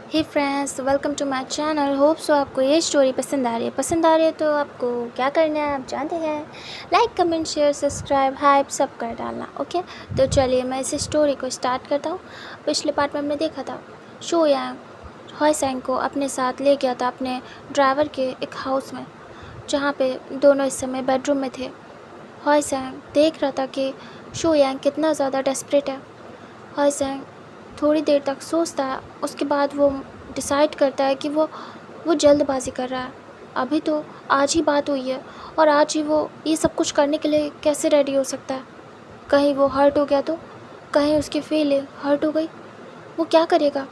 Hey friends, welcome to my channel. Hope so आपको ये story पसंद आ रही है तो आपको क्या करना है आप जानते हैं। Like comment share subscribe hype सब कर डालना। ओके, तो चलिए मैं इस स्टोरी को स्टार्ट करता हूँ। पिछले पार्ट में हमने देखा था शो यांग हॉयसैंग को अपने साथ ले गया था अपने ड्राइवर के एक हाउस में, जहाँ पे दोनों इस समय बेडरूम में थे। हॉयसैंग देख रहा था कि शो यांग कितना ज़्यादा डेस्परेट है। हॉयसैंग थोड़ी देर तक सोचता है, उसके बाद वो डिसाइड करता है कि वो जल्दबाजी कर रहा है। अभी तो आज ही बात हुई है और आज ही वो ये सब कुछ करने के लिए कैसे रेडी हो सकता है। कहीं वो हर्ट हो गया तो, कहीं उसकी फीलिंग हर्ट हो गई, वो क्या करेगा।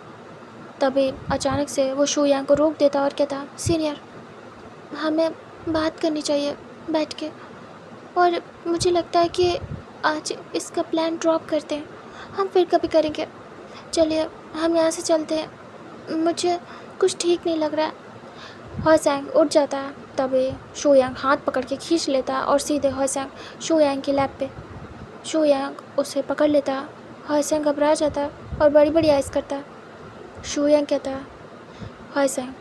तभी अचानक से वो शो यांग को रोक देता और कहता, सीनियर हमें बात करनी चाहिए बैठ के, और मुझे लगता है कि आज इसका प्लान ड्रॉप करते हैं, हम फिर कभी करेंगे। चलिए हम यहाँ से चलते हैं, मुझे कुछ ठीक नहीं लग रहा है। हॉयसैंग उठ जाता है। तभी शो यांग हाथ पकड़ के खींच लेता है और सीधे हॉयसैंग शो यांग की लैप पे शो यांग उसे पकड़ लेता है। हॉयसैंग घबरा जाता है और बड़ी बड़ी आइज़ करता है। शो यांग कहता है, हॉयसैंग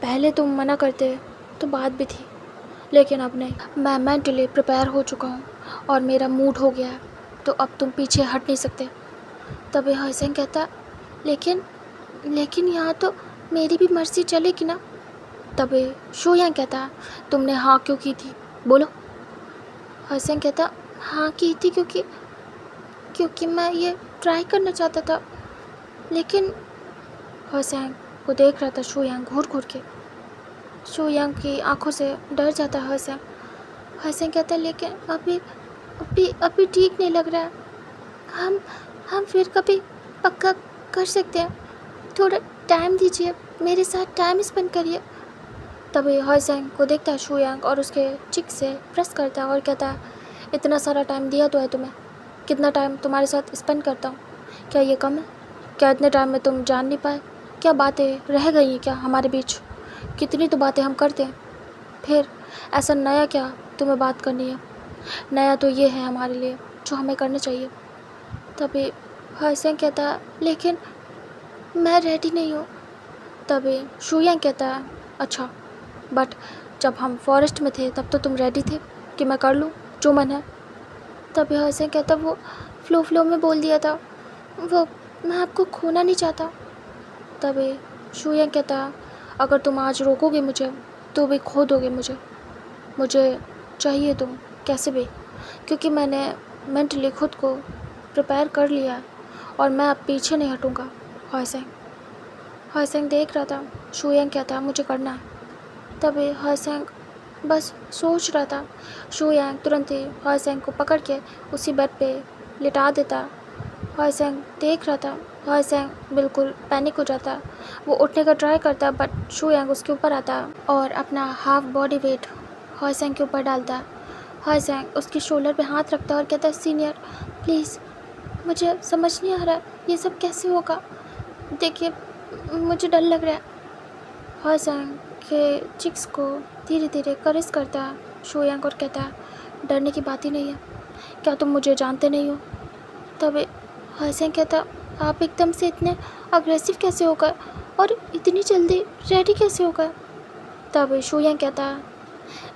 पहले तुम मना करते तो बात भी थी, लेकिन अब नहीं। मैं मेंटली प्रिपेयर हो चुका हूँ और मेरा मूड हो गया है, तो अब तुम पीछे हट नहीं सकते। तभी हॉयसैंग कहता, लेकिन लेकिन यहाँ तो मेरी भी मर्जी चलेगी ना। तभी शो यांग कहता, तुमने हाँ क्यों की थी बोलो। हॉयसैंग कहता, हाँ की थी क्योंकि मैं ये ट्राई करना चाहता था, लेकिन हॉयसैंग को देख रहा था शो यांग घूर घूर के। शो यांग की आंखों से डर जाता है हॉयसैंग। हॉयसैंग कहता, लेकिन अभी अभी अभी ठीक नहीं लग रहा है, हम हम फिर कभी पक्का कर सकते हैं, थोड़ा टाइम दीजिए, मेरे साथ टाइम स्पेंड करिए। तभी हॉयसैंग को देखता है शो यांग और उसके चिक से प्रेस करता है और कहता है, इतना सारा टाइम दिया तो है तुम्हें, कितना टाइम तुम्हारे साथ स्पेंड करता हूँ, क्या ये कम है? क्या इतने टाइम में तुम जान नहीं पाए? क्या बातें रह गई हैं क्या हमारे बीच? कितनी तो बातें हम करते हैं, फिर ऐसा नया क्या तुम्हें बात करनी है? नया तो ये है हमारे लिए जो हमें करना चाहिए। तभी हॉयसैंग कहता है, लेकिन मैं रेडी नहीं हूँ। तभी शो यांग कहता है, अच्छा बट जब हम फॉरेस्ट में थे तब तो तुम रेडी थे कि मैं कर लूँ जो मन है। तभी हॉयसैंग कहता, वो फ्लो में बोल दिया था, वो मैं आपको खोना नहीं चाहता। तभी शो यांग कहता, अगर तुम आज रोकोगे मुझे तो भी खो दोगे मुझे चाहिए तुम कैसे भी, क्योंकि मैंने मेंटली खुद को प्रिपेयर कर लिया है और मैं अब पीछे नहीं हटूँगा। हॉयसैंग देख रहा था शो यांग कहता, मुझे करना है। तभी हॉयसैंग बस सोच रहा था। शो यांग तुरंत ही हॉयसैंग को पकड़ के उसी बेड पे लिटा देता। हॉयसैंग देख रहा था, हॉयसैंग बिल्कुल पैनिक हो जाता। वो उठने का ट्राई करता बट शो यांग उसके ऊपर आता और अपना हाफ बॉडी वेट हॉयसैंग के ऊपर डालता। हॉयसैंग उसके शोल्डर पे हाथ रखता और कहता, सीनियर प्लीज़, मुझे समझ नहीं आ रहा है ये सब कैसे होगा, देखिए मुझे डर लग रहा है। हॉयसैंग के चिक्स को धीरे धीरे करेस करता है शो यांग और कहता है, डरने की बात ही नहीं है, क्या तुम मुझे जानते नहीं हो? तभी हॉयसैंग कहता, आप एकदम से इतने अग्रेसिव कैसे हो गए और इतनी जल्दी रेडी कैसे हो गए? तभी शो यांग कहता है,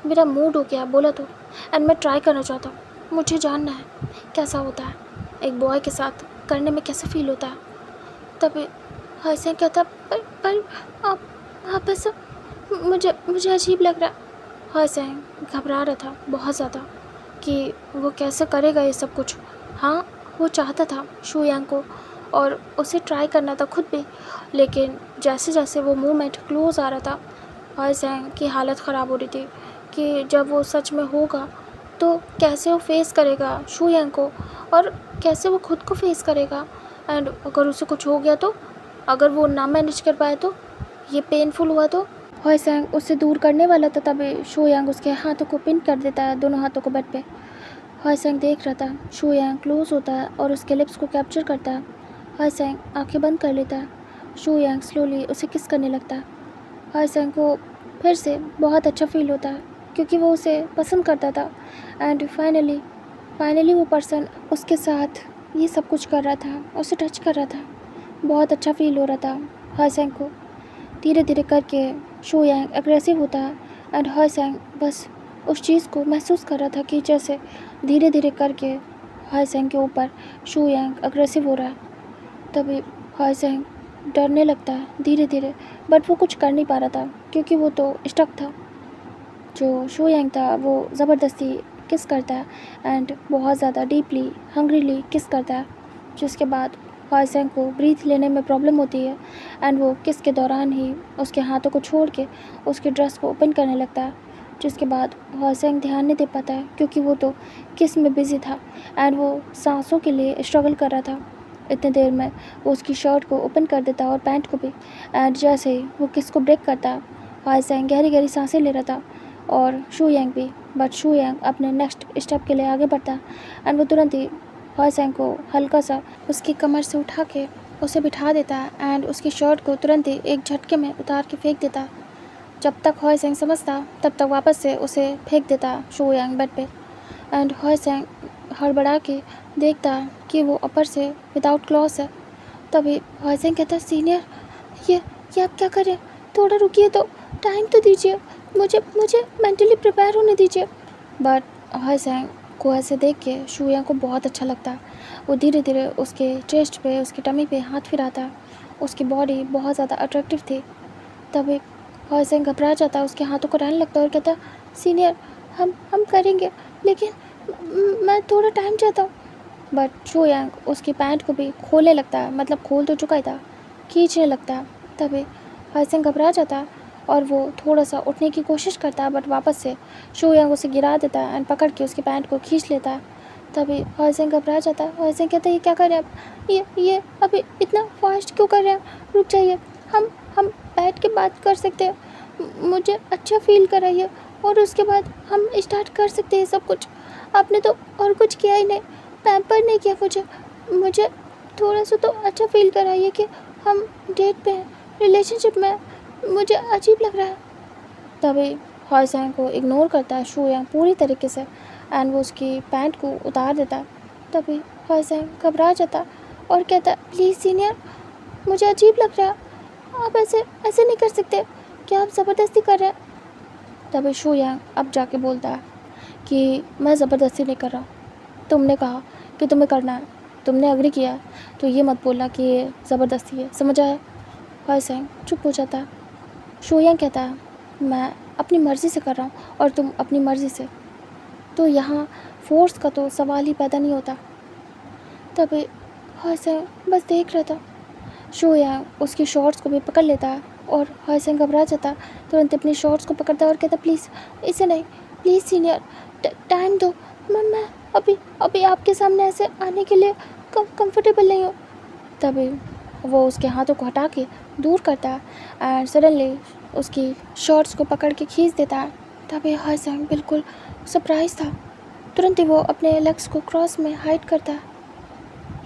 मेरा मूड हो गया बोला तो, एंड मैं ट्राई करना चाहता हूँ, मुझे जानना है कैसा होता है एक बॉय के साथ करने में, कैसा फील होता है। तभी हॉयसैंग कहता, पर आप ऐसा, मुझे अजीब लग रहा है। हॉयसैंग घबरा रहा था बहुत ज़्यादा कि वो कैसे करेगा ये सब कुछ। हाँ, वो चाहता था शो यांग को और उसे ट्राई करना था खुद भी, लेकिन जैसे जैसे वो मूवमेंट क्लोज आ रहा था, हॉयसैंग की हालत ख़राब हो रही थी कि जब वो सच में होगा तो कैसे वो फेस करेगा शो यांग को और कैसे वो खुद को फेस करेगा, एंड अगर उसे कुछ हो गया तो, अगर वो ना मैनेज कर पाए तो, ये पेनफुल हुआ तो। हॉयसैंग उससे दूर करने वाला था, तभी शो यांग उसके हाथों को पिन कर देता है, दोनों हाथों को बेड पे। हॉयसैंग देख रहा था शो यांग क्लोज होता है और उसके लिप्स को कैप्चर करता है। हॉयसैंग आंखें बंद कर लेता है। शो यांग स्लोली उसे किस करने लगता है। हॉयसैंग को फिर से बहुत अच्छा फील होता है क्योंकि वो उसे पसंद करता था, एंड फाइनली वो पर्सन उसके साथ ये सब कुछ कर रहा था, उसे टच कर रहा था। बहुत अच्छा फील हो रहा था हाइसेंग को धीरे धीरे करके शू यांग एग्रेसिव होता है एंड हाइसेंग बस उस चीज़ को महसूस कर रहा था कि जैसे धीरे धीरे करके हाइसेंग के ऊपर शू यांग एग्रेसिव हो रहा है। तभी हाइसेंग डरने लगता है धीरे धीरे, बट वो कुछ कर नहीं पा रहा था क्योंकि वो तो स्टक था। जो शू यांग था वो ज़बरदस्ती किस करता है एंड बहुत ज़्यादा डीपली हंग्रीली किस करता है, जिसके बाद हाइसेंग को ब्रीथ लेने में प्रॉब्लम होती है एंड वो किस के दौरान ही उसके हाथों को छोड़ के उसके ड्रेस को ओपन करने लगता है, जिसके बाद हाइसेंग ध्यान नहीं दे पाता है क्योंकि वो तो किस में बिज़ी था एंड वो सांसों के लिए स्ट्रगल कर रहा था। इतने देर में वो उसकी शर्ट को ओपन कर देता और पैंट को भी, एंड जैसे ही वो किस को ब्रेक करता हाइसेंग गहरी गहरी सांसें ले रहा था और शू यांग भी, बट शू यांग अपने नेक्स्ट स्टेप के लिए आगे बढ़ता एंड वो तुरंत ही हाइसेंग को हल्का सा उसकी कमर से उठा के उसे बिठा देता है एंड उसकी शर्ट को तुरंत ही एक झटके में उतार के फेंक देता। जब तक हाइसेंग समझता तब तक वापस से उसे फेंक देता शू यांग बेड पे एंड हाइसेंग हड़बड़ा के देखता कि वो अपर से विदाउट क्लॉथ है। तभी हाइसेंग कहता, सीनियर ये आप क्या कर रहे हैं, थोड़ा रुकिए तो, टाइम तो दीजिए, मुझे मेंटली प्रिपेयर होने दीजिए। बट हाइसेंग को ऐसे देख के शू यांग को बहुत अच्छा लगता है। वो धीरे धीरे उसके चेस्ट पे उसकी टमी पे हाथ फिराता है। उसकी बॉडी बहुत ज़्यादा अट्रैक्टिव थी। तभी हाइसेंग घबरा जाता है, उसके हाथों को रहने लगता है और कहता, सीनियर हम करेंगे, लेकिन मैं थोड़ा टाइम चाहता हूँ। बट शू यांग उसकी पैंट को भी खोलने लगता है, मतलब खोल तो चुका ही था, खींचने लगता है। तभी हाइसेंग घबरा जाता है और वो थोड़ा सा उठने की कोशिश करता है, बट वापस से शू यांग उसे गिरा देता है एंड पकड़ के उसकी पैंट को खींच लेता है। तभी हाइसेंग घबरा जाता है। हाइसेंग कहता है, ये क्या कर रहे हैं आप, ये अभी इतना फास्ट क्यों कर रहे हैं, रुक जाइए, हम बैठ के बात कर सकते हैं, मुझे अच्छा फील कराइए और उसके बाद हम स्टार्ट कर सकते हैं सब कुछ। आपने तो और कुछ किया ही नहीं, पैम्पर नहीं किया मुझे थोड़ा सा तो अच्छा फील कराइए कि हम डेट पे हैं, रिलेशनशिप में, मुझे अजीब लग रहा है। तभी हाइसेंग को इग्नोर करता है शू यांग पूरी तरीके से एंड वो उसकी पैंट को उतार देता है। तभी हाइसेंग घबरा जाता और कहता, प्लीज़ सीनियर, मुझे अजीब लग रहा है, आप ऐसे नहीं कर सकते, क्या आप ज़बरदस्ती कर रहे हैं। तभी शू यांग अब जाके बोलता है कि मैं ज़बरदस्ती नहीं कर रहा, तुमने कहा कि तुम्हें करना है, तुमने एग्री किया है, तो ये मत बोलना कि ये ज़बरदस्ती है, समझ आया। हाइसेंग चुप हो जाता है। शू यांग कहता है, मैं अपनी मर्ज़ी से कर रहा हूँ और तुम अपनी मर्ज़ी से, तो यहाँ फोर्स का तो सवाल ही पैदा नहीं होता। तभी हाइसेंग बस देख रहा था। शू यांग उसकी शॉर्ट्स को भी पकड़ लेता है और हाइसेंग घबरा जाता है, तुरंत अपनी शॉर्ट्स को पकड़ता है और कहता, प्लीज़ इसे नहीं, प्लीज़ सीनियर, टाइम दो, मैं अभी आपके सामने ऐसे आने के लिए कंफर्टेबल नहीं हूँ। तभी वो उसके हाथों को हटा के दूर करता है एंड सडनली उसकी शॉर्ट्स को पकड़ के खींच देता है। तभी हाइसेंग बिल्कुल सरप्राइज था, तुरंत ही वो अपने लेग्स को क्रॉस में हाइड करता है।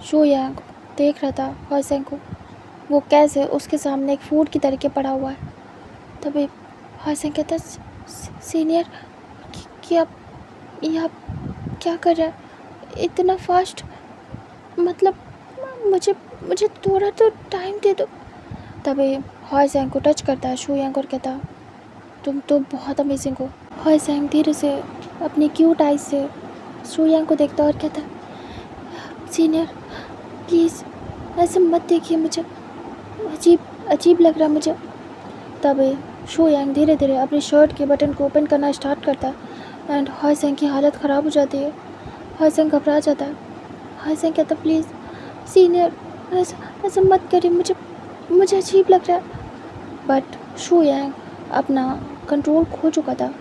शू यांग देख रहा था हाइसेंग को, वो कैसे उसके सामने एक फूड की तरीके पड़ा हुआ है। तभी हाइसेंग कहता, सीनियर, कि आप क्या कर रहे हैं इतना फास्ट, मतलब मुझे थोड़ा तो टाइम दे दो। तभी हाइसेंग को टच करता है शू यांग और कहता, तुम तो बहुत अमेजिंग हो। हाइसेंग धीरे से अपनी क्यूट आइज से शू यांग को देखता और कहता, सीनियर प्लीज़ ऐसे मत देखिए, मुझे अजीब लग रहा मुझे। तभी शू यांग धीरे धीरे अपनी शर्ट के बटन को ओपन करना स्टार्ट करता है एंड हाइसेंग की हालत ख़राब हो जाती है। हाइसेंग घबरा जाता है। हाइसेंग कहता, प्लीज़ सीनियर ऐसा मत करिए, मुझे अजीब लग रहा है। बट शू यांग अपना कंट्रोल खो चुका था।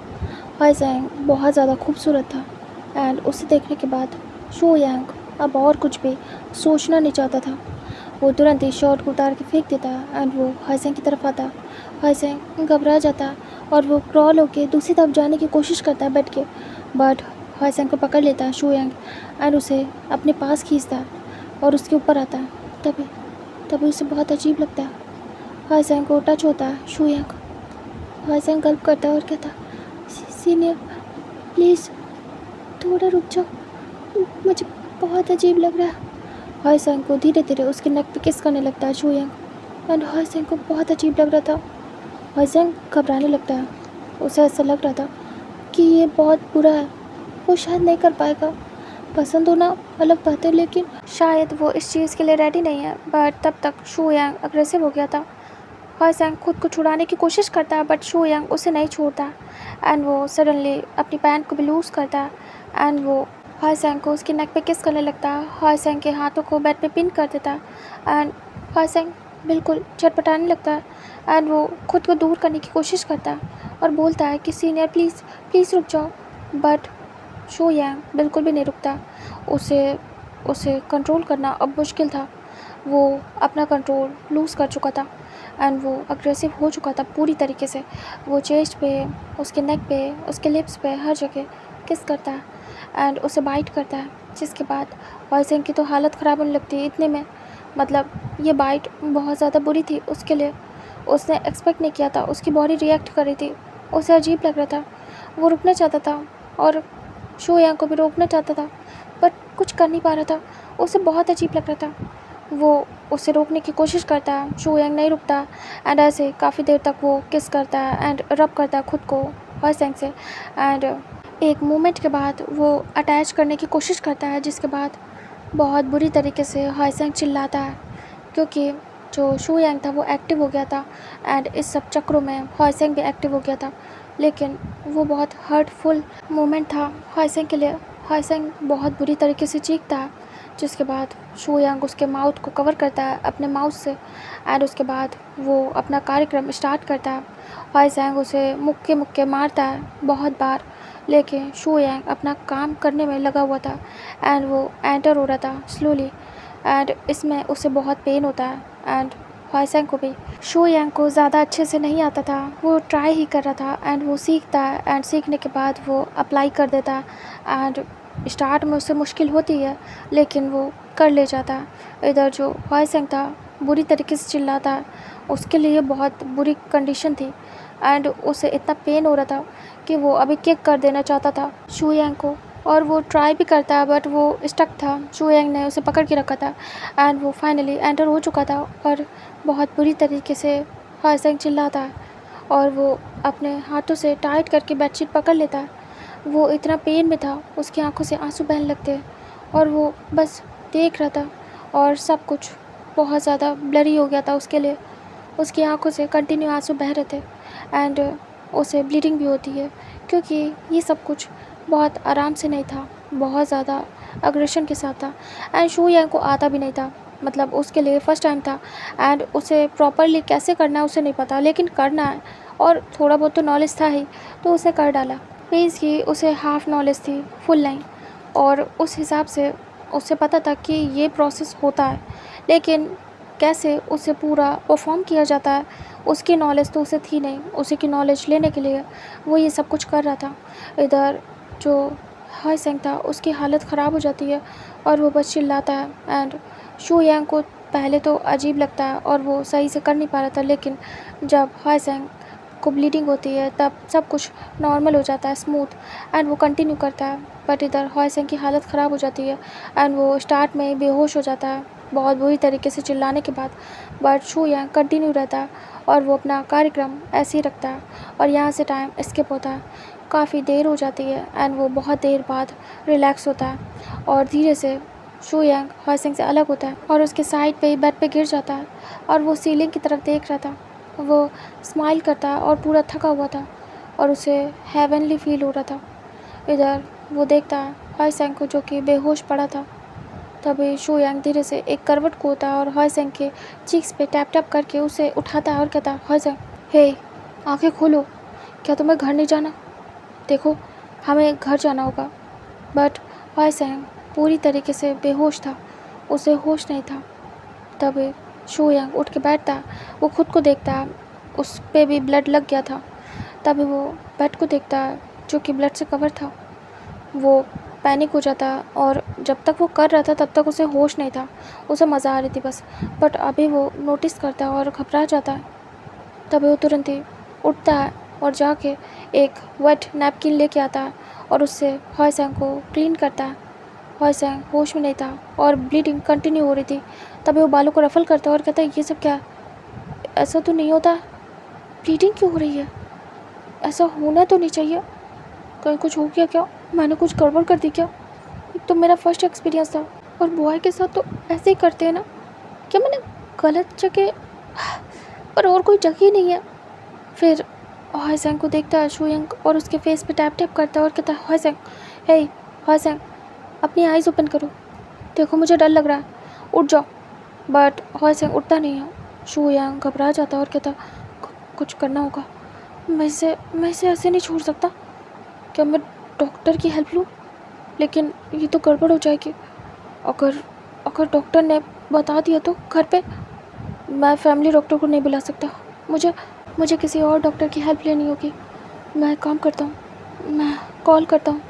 हाइसेंग बहुत ज़्यादा खूबसूरत था एंड उसे देखने के बाद शू यांग अब और कुछ भी सोचना नहीं चाहता था। वो तुरंत ही शर्ट को उतार के फेंक देता है एंड वो हाइसेंग की तरफ आता है। हाइसेंग घबरा जाता है और वो क्रॉल होके दूसरी तरफ जाने की कोशिश करता है बैठ के, बट हाइसेंग को पकड़ लेता है शू यांग एंड उसे अपने पास खींचता है और उसके ऊपर आता है। तभी उसे बहुत अजीब लगता है। हाइसेंग को टच होता है शू यांग। हाइसेंग गल्प करता है और कहता, सीनियर प्लीज़ थोड़ा रुक जाओ, मुझे बहुत अजीब लग रहा है। हाइसेंग को धीरे धीरे उसके नेक पे किस करने लगता है शू यांग एंड हॉयसेंग को बहुत अजीब लग रहा था। हॉयसेंग घबराने लगता है। उसे ऐसा लग रहा था कि ये बहुत बुरा है, वो शायद नहीं कर पाएगा। पसंद होना अलग बात है, लेकिन शायद वो इस चीज़ के लिए रेडी नहीं है। बट तब तक शू यांग अग्रेसिव हो गया था। हॉयसेंग खुद को छुड़ाने की कोशिश करता है, बट शू यांग उसे नहीं छोड़ता एंड वो सडनली अपनी पैंट को भी लूज़ करता है एंड वो हॉयसेंग को उसके नेक पे किस करने लगता है। हॉयसेंग के हाथों को बेड पे पिन कर देता है एंड हॉयसेंग बिल्कुल छटपटाने लगता है एंड वो खुद को दूर करने की कोशिश करता है और बोलता है कि सीनियर प्लीज़ प्लीज़ रुक जाओ। बट शू यांग बिल्कुल भी नहीं रुकता। उसे उसे कंट्रोल करना अब मुश्किल था। वो अपना कंट्रोल लूज़ कर चुका था एंड वो अग्रेसिव हो चुका था पूरी तरीके से। वो चेस्ट पे, उसके नेक पे, उसके लिप्स पे, हर जगह किस करता है एंड उसे बाइट करता है, जिसके बाद हॉयसेंग की तो हालत ख़राब होने लगती है। इतने में मतलब ये बाइट बहुत ज़्यादा बुरी थी उसके लिए। उसने एक्सपेक्ट नहीं किया था, उसकी बॉडी रिएक्ट कर रही थी। उसे अजीब लग रहा था। वो रुकना चाहता था और शू यांग को भी रोकना चाहता था, बट कुछ कर नहीं पा रहा था। उसे बहुत अजीब लग रहा था। वो उसे रोकने की कोशिश करता है, शू यांग नहीं रुकता एंड ऐसे काफ़ी देर तक वो किस करता है एंड रब करता है खुद को हॉयसेंग से एंड एक मोमेंट के बाद वो अटैच करने की कोशिश करता है, जिसके बाद बहुत बुरी तरीके से हॉयसेंग चिल्लाता है, क्योंकि जो शू यांग था वो एक्टिव हो गया था एंड इस सब चक्रों में हॉयसेंग भी एक्टिव हो गया था। लेकिन वो बहुत हर्टफुल मोमेंट था हॉयसेंग के लिए। हॉयसेंग बहुत बुरी तरीके से चीखता है, जिसके बाद शू यांग उसके माउथ को कवर करता है अपने माउथ से एंड उसके बाद वो अपना कार्यक्रम स्टार्ट करता है। हॉयसेंग उसे मुक्के मुक्के मारता है बहुत बार, लेकिन शू यांग अपना काम करने में लगा हुआ था एंड वो एंटर हो रहा था स्लोली एंड इसमें उसे बहुत पेन होता है एंड हॉयसेंग को भी। शू यांग को ज़्यादा अच्छे से नहीं आता था, वो ट्राई ही कर रहा था एंड वो सीखता है एंड सीखने के बाद वो अप्लाई कर देता है एंड स्टार्ट में उससे मुश्किल होती है, लेकिन वो कर ले जाता है। इधर जो हॉयसेंग था बुरी तरीके से चिल्लाता है, उसके लिए बहुत बुरी कंडीशन थी एंड उसे इतना पेन हो रहा था कि वो अभी किक कर देना चाहता था शू यांग को, और वो ट्राई भी करता है बट वो स्टक था। शू यांग ने उसे पकड़ के रखा था एंड वो फाइनली एंटर हो चुका था और बहुत बुरी तरीके से हॉयसेंग चिल्लाता है और वो अपने हाथों से टाइट करके बेडशीट पकड़ लेता है। वो इतना पेन में था, उसकी आंखों से आंसू बहने लगते हैं और वो बस देख रहा था और सब कुछ बहुत ज़्यादा ब्लरी हो गया था उसके लिए। उसकी आंखों से कंटिन्यू आंसू बह रहे थे एंड उसे ब्लीडिंग भी होती है, क्योंकि ये सब कुछ बहुत आराम से नहीं था, बहुत ज़्यादा अग्रेशन के साथ था एंड शू यांग को आता भी नहीं था। मतलब उसके लिए फ़र्स्ट टाइम था एंड उसे प्रॉपरली कैसे करना है उसे नहीं पता, लेकिन करना है और थोड़ा बहुत तो नॉलेज था ही, तो उसे कर डाला। मीन्स कि उसे हाफ नॉलेज थी, फुल नहीं, और उस हिसाब से उसे पता था कि ये प्रोसेस होता है, लेकिन कैसे उसे पूरा परफॉर्म किया जाता है उसकी नॉलेज तो उसे थी नहीं। उसी की नॉलेज लेने के लिए वो ये सब कुछ कर रहा था। इधर जो हॉयसेंग था उसकी हालत ख़राब हो जाती है और वो बस चिल्लाता है एंड शू यांग को पहले तो अजीब लगता है और वो सही से कर नहीं पा रहा था, लेकिन जब हॉयसेंग को ब्लीडिंग होती है तब सब कुछ नॉर्मल हो जाता है, स्मूथ, एंड वो कंटिन्यू करता है। बट इधर हॉयसेंग की हालत ख़राब हो जाती है एंड वो स्टार्ट में बेहोश हो जाता है बहुत बुरी तरीके से चिल्लाने के बाद। बट शू यांग कंटिन्यू रहता है और वो अपना कार्यक्रम ऐसे ही रखता है और यहाँ से टाइम स्किप होता है। काफ़ी देर हो जाती है एंड वो बहुत देर बाद रिलैक्स होता है और धीरे से शू यांग हॉयसेंग से अलग होता है और उसके साइड पे ही बेड पे गिर जाता है और वो सीलिंग की तरफ देख रहा था। वो स्माइल करता है और पूरा थका हुआ था और उसे हेवनली फील हो रहा था। इधर वो देखता है हॉयसेंग को जो कि बेहोश पड़ा था। तभी शू यांग धीरे से एक करवट को होता है और हॉयसेंग के चीक्स पे टैप टैप करके उसे उठाता है और कहता है, हॉयसेंग हे, आंखें खोलो, क्या तुम्हें घर नहीं जाना? देखो, हमें घर जाना होगा। बट हॉयसेंग पूरी तरीके से बेहोश था, उसे होश नहीं था। तभी शू यांग उठ के बैठता है, वो खुद को देखता है, उस पे भी ब्लड लग गया था। तभी वो बेड को देखता है जो कि ब्लड से कवर था। वो पैनिक हो जाता है और जब तक वो कर रहा था तब तक उसे होश नहीं था, उसे मज़ा आ रही थी बस। बट अभी वो नोटिस करता है और घबरा जाता है। तभी वो तुरंत ही उठता है और जाके एक वेट नैपकिन लेके आता है और उससे हॉयसेंग को क्लीन करता है। हॉयसेंग होश में नहीं था और ब्लीडिंग कंटिन्यू हो रही थी। तभी वो बालों को रफल करता है और कहता है, ये सब क्या है? ऐसा तो नहीं होता, ब्लीडिंग क्यों हो रही है? ऐसा होना तो नहीं चाहिए। कहीं कुछ हो गया क्या? मैंने कुछ गड़बड़ कर दी क्या? एक तो मेरा फर्स्ट एक्सपीरियंस था, और बॉय के साथ तो ऐसे ही करते हैं ना। क्या मैंने गलत जगह, पर और कोई जगह ही नहीं है। फिर हॉयसेंग को देखता है शुयंग, और उसके फेस पे टैप टैप करता है और कहता है, हॉयसेंग, हे हॉयसेंग, अपनी आइज़ ओपन करो, देखो मुझे डर लग रहा है, उठ जाओ। बट हॉयसेंग उठता नहीं है। शुयंग घबरा जाता है और कहता, कुछ करना होगा, मैं इसे ऐसे नहीं छोड़ सकता। क्या मैं डॉक्टर की हेल्प लूँ? लेकिन ये तो गड़बड़ हो जाएगी। अगर अगर डॉक्टर ने बता दिया तो घर पे, मैं फैमिली डॉक्टर को नहीं बुला सकता। मुझे मुझे किसी और डॉक्टर की हेल्प लेनी होगी। मैं काम करता हूँ, मैं कॉल करता हूँ।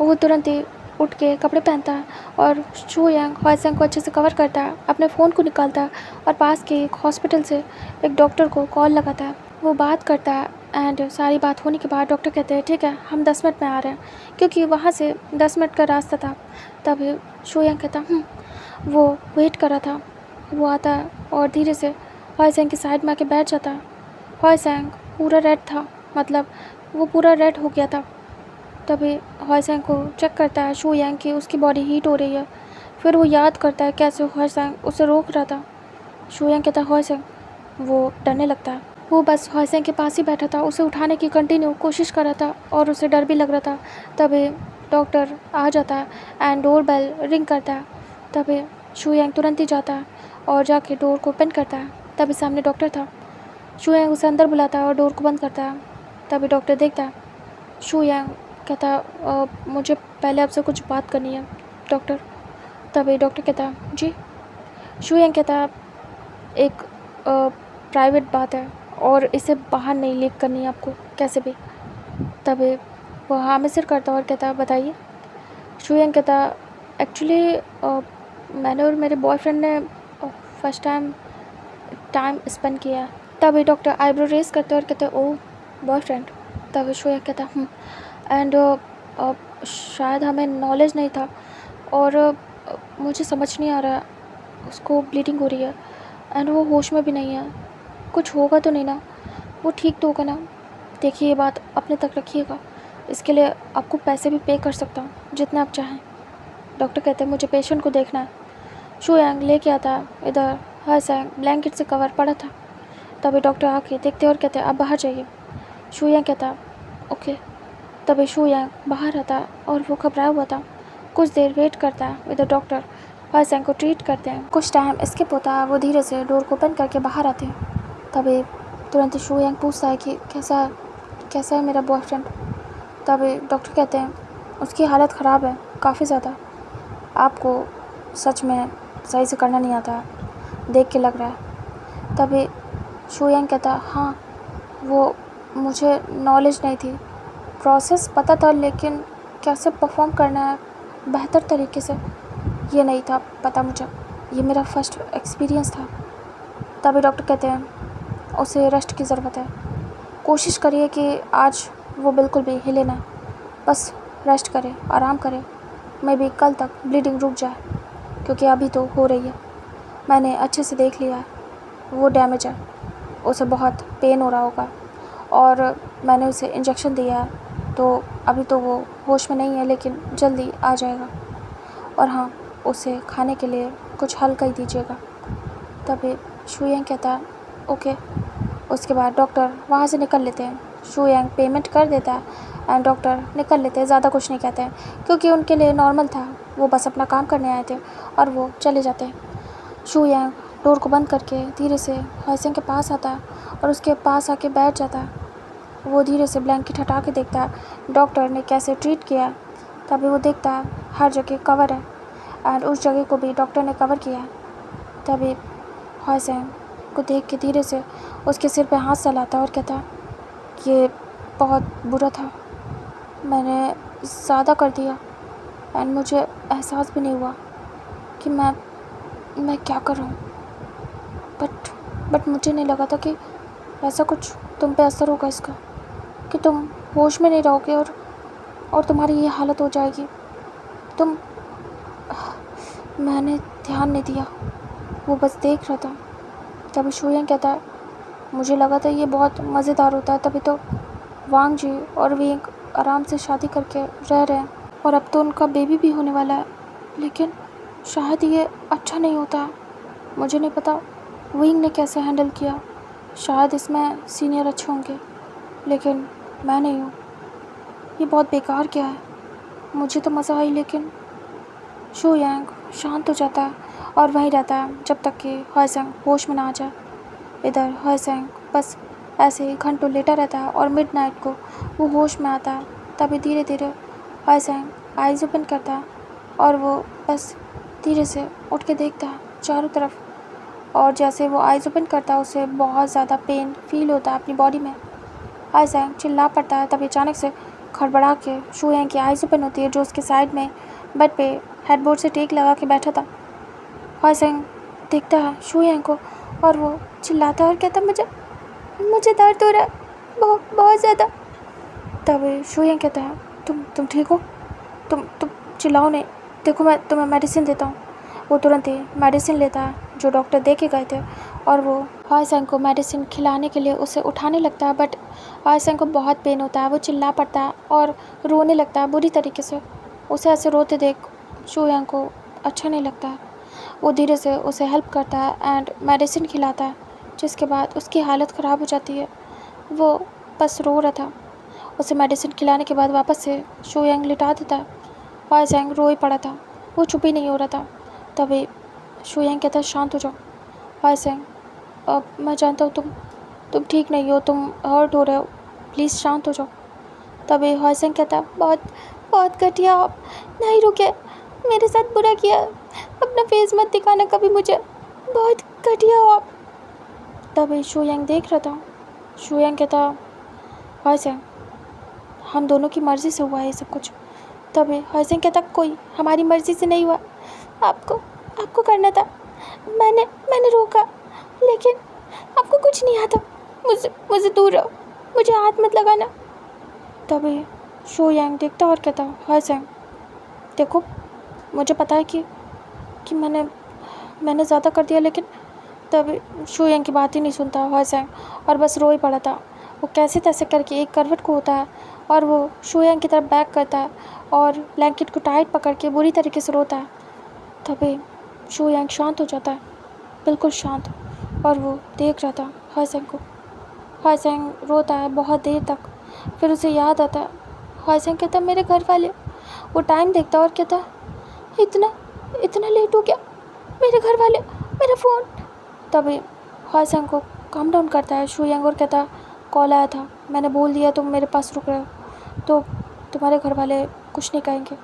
वो तुरंत ही उठ के कपड़े पहनता है और शुयंग हॉयसेंग को अच्छे से कवर करता है, अपने फ़ोन को निकालता है और पास के एक हॉस्पिटल से एक डॉक्टर को कॉल लगाता है। वो बात करता है एंड सारी बात होने के बाद डॉक्टर कहते हैं, ठीक है, हम 10 मिनट में आ रहे हैं, क्योंकि वहाँ से 10 मिनट का रास्ता था। तभी शुयंग कहता, वो वेट कर रहा था। वो आता है और धीरे से हॉयसेंग की साइड में आके बैठ जाता है। हॉयसेंग पूरा रेड था, मतलब वो पूरा रेड हो गया था। तभी हॉयसेंग को चेक करता है शुयंग की उसकी बॉडी हीट हो रही है। फिर वो याद करता है कैसे हॉयसेंग उसे रोक रहा था। शुयंग कहता है, हॉयसेंग। वो डरने लगता है। वो बस हॉयसेंग के पास ही बैठा था, उसे उठाने की कंटिन्यू कोशिश कर रहा था और उसे डर भी लग रहा था। तभी डॉक्टर आ जाता है एंड डोर बेल रिंग करता है। तभी शुयंग तुरंत ही जाता है और जाके डोर को ओपन करता है। तभी सामने डॉक्टर था। शुयंग उसे अंदर बुलाता है और डोर को बंद करता है। तभी डॉक्टर देखता है। शुयंग कहता है, मुझे पहले आपसे कुछ बात करनी है डॉक्टर। तभी डॉक्टर कहता है, जी। शुयंग कहता है, एक प्राइवेट बात है और इसे बाहर नहीं लीक करनी है आपको कैसे भी। तभी वो हाँ में सिर करता है और कहता है, बताइए। शुयंग कहता है, एक्चुअली मैंने और मेरे बॉयफ्रेंड ने फर्स्ट टाइम स्पेंड किया है। तभी डॉक्टर आईब्रो रेस करते और कहते, ओह बॉयफ्रेंड। तभी शुयंग कहता, एंड शायद हमें नॉलेज नहीं था, और मुझे समझ नहीं आ रहा, उसको ब्लीडिंग हो रही है एंड वो होश में भी नहीं है। कुछ होगा तो नहीं ना? वो ठीक तो होगा ना? देखिए, ये बात अपने तक रखिएगा, इसके लिए आपको पैसे भी पे कर सकता हूँ, जितने आप चाहें। डॉक्टर कहते हैं, मुझे पेशेंट को देखना है। शुयंग लेके आता है इधर। हॉयसेंग ब्लैंकेट से कवर पड़ा था। तभी डॉक्टर आके देखते और कहते हैं, आप बाहर जाइए। शुयंग कहता है, ओके। तभी शुयंग बाहर आता है और वो घबराया हुआ था। कुछ देर वेट करता है इधर। डॉक्टर हॉयसेंग को ट्रीट करते हैं। कुछ टाइम स्किप होता है। वो धीरे से डोर को ओपन करके बाहर आते हैं। तभी तुरंत शुयंग पूछता है कि कैसा है मेरा बॉयफ्रेंड। तभी डॉक्टर कहते हैं, उसकी हालत ख़राब है काफ़ी ज़्यादा, आपको सच में सही से करना नहीं आता, देख के लग रहा है। तभी शुयंग कहता, हाँ, वो मुझे नॉलेज नहीं थी, प्रोसेस पता था, लेकिन कैसे परफॉर्म करना है बेहतर तरीके से ये नहीं था पता मुझे। ये मेरा फर्स्ट एक्सपीरियंस था। तभी डॉक्टर कहते हैं, उसे रेस्ट की ज़रूरत है, कोशिश करिए कि आज वो बिल्कुल भी हिले ना, बस रेस्ट करे, आराम करे। मे बी कल तक ब्लीडिंग रुक जाए, क्योंकि अभी तो हो रही है। मैंने अच्छे से देख लिया है, वो डैमेज है, उसे बहुत पेन हो रहा होगा, और मैंने उसे इंजेक्शन दिया है, तो अभी तो वो होश में नहीं है, लेकिन जल्दी आ जाएगा। और हाँ, उसे खाने के लिए कुछ हल्का ही दीजिएगा। तभी शुयंग कहता है, ओके। उसके बाद डॉक्टर वहाँ से निकल लेते हैं। शुयंग पेमेंट कर देता है एंड डॉक्टर निकल लेते हैं। ज़्यादा कुछ नहीं कहते हैं, क्योंकि उनके लिए नॉर्मल था, वो बस अपना काम करने आए थे, और वो चले जाते हैं। शुयंग डोर को बंद करके धीरे से हॉयसेंग के पास आता है और उसके पास आके बैठ जाता है। वो धीरे से ब्लैंकेट हटा के देखता है डॉक्टर ने कैसे ट्रीट किया है। तभी वो देखता है हर जगह कवर है, एंड उस जगह को भी डॉक्टर ने कवर किया है। तभी हॉयसेंग को देख के धीरे से उसके सिर पे हाथ चलाता है और कहता है, ये बहुत बुरा था, मैंने ज़्यादा कर दिया, एंड मुझे एहसास भी नहीं हुआ कि मैं क्या कर रहा हूँ। बट मुझे नहीं लगा था कि ऐसा कुछ तुम पे असर होगा इसका, कि तुम होश में नहीं रहोगे और तुम्हारी ये हालत हो जाएगी। मैंने ध्यान नहीं दिया, वो बस देख रहा था। तभी शुयंग कहता है, मुझे लगा था ये बहुत मज़ेदार होता है, तभी तो वांग जी और विंग आराम से शादी करके रह रहे हैं और अब तो उनका बेबी भी होने वाला है। लेकिन शायद ये अच्छा नहीं होता। मुझे नहीं पता विंग ने कैसे हैंडल किया। शायद इसमें सीनियर अच्छे होंगे, लेकिन मैं नहीं हूँ। ये बहुत बेकार क्या है। मुझे तो मज़ा आई, लेकिन शो यांग शांत हो जाता है और वहीं रहता है जब तक कि हॉयसेंग होश में ना आ जाए। इधर हॉयसेंग बस ऐसे ही घंटों लेटा रहता है और मिडनाइट को वो होश में आता है। तभी धीरे धीरे हॉयसेंग आइज़ ओपन करता है और वो बस धीरे से उठ के देखता है चारों तरफ, और जैसे वो आइज़ ओपन करता है उसे बहुत ज़्यादा पेन फील होता है अपनी बॉडी में। हॉयसेंग चिल्ला पड़ता है। तभी अचानक से खड़बड़ा के शो यांग की आइज़ ओपन होती है, जो उसके साइड में बेड पे हेडबोर्ड से टेक लगा के बैठा था। हॉयसेंग देखता है शो यांग को और वो चिल्लाता है और कहता है, मुझे मुझे दर्द हो रहा है, बहुत बहुत ज़्यादा। तभी शो यांग कहता है, तुम ठीक हो? तुम चिल्लाओ नहीं, देखो मैं तुम्हें मेडिसिन देता हूँ। वो तुरंत ही मेडिसिन लेता है जो डॉक्टर दे के गए थे और वो हॉयसेंग को मेडिसिन खिलाने के लिए उसे उठाने लगता है। बट हॉयसेंग को बहुत पेन होता है। वो चिल्ला पड़ता है और रोने लगता है बुरी तरीके से। उसे ऐसे रोते देख शो यांग को अच्छा नहीं लगता है। वो धीरे से उसे हेल्प करता है एंड मेडिसिन खिलाता है, जिसके बाद उसकी हालत ख़राब हो जाती है। वो बस रो रहा था। उसे मेडिसिन खिलाने के बाद वापस से शो यांग लिटा देता है। हॉयसेंग रो ही पड़ा था, वो चुप ही नहीं हो रहा था। तभी शो यांग कहता है, शांत हो जाओ हॉयसेंग, अब मैं जानता हूँ तुम ठीक नहीं हो, तुम हर्ट हो रहे हो, प्लीज़ शांत हो जाओ। तभी हॉयसेंग कहता है, बहुत बहुत घटिया, आप नहीं रुके, मेरे साथ बुरा किया, अपना फेस मत दिखाना कभी मुझे, बहुत घटिया हो आप। तभी शो यांग देख रहा था। शो यांग कहता, हॉयसेंग हम दोनों की मर्ज़ी से हुआ है ये सब कुछ। तभी हॉयसेंग कहता, कोई हमारी मर्ज़ी से नहीं हुआ, आपको करना था, मैंने रोका, लेकिन आपको कुछ नहीं आता, मुझसे दूर रहो, मुझे हाथ मत लगाना। तभी शो यांग देखता और कहता, हॉयसेंग देखो, मुझे पता है कि मैंने ज़्यादा कर दिया, लेकिन तभी शो यांग की बात ही नहीं सुनता हॉयसेंग और बस रो ही पड़ा था। वो कैसे तैसे करके एक करवट को होता है और वो शो यांग की तरफ बैक करता है और ब्लैंकेट को टाइट पकड़ के बुरी तरीके से रोता है। तभी शो यांग शांत हो जाता है, बिल्कुल शांत, और वो देख रहा था हॉयसेंग को। हॉयसेंग रोता है बहुत देर तक, फिर उसे याद आता है। हॉयसेंग कहता, मेरे घर वाले। वो टाइम देखता और कहता, इतना लेट हो गया, मेरे घर वाले, मेरा फ़ोन। तभी हॉयसेंग को काम डाउन करता है शो यांग और कहता, कॉल आया था, मैंने बोल दिया तुम मेरे पास रुक रहे हो, तो तुम्हारे घर वाले कुछ नहीं कहेंगे,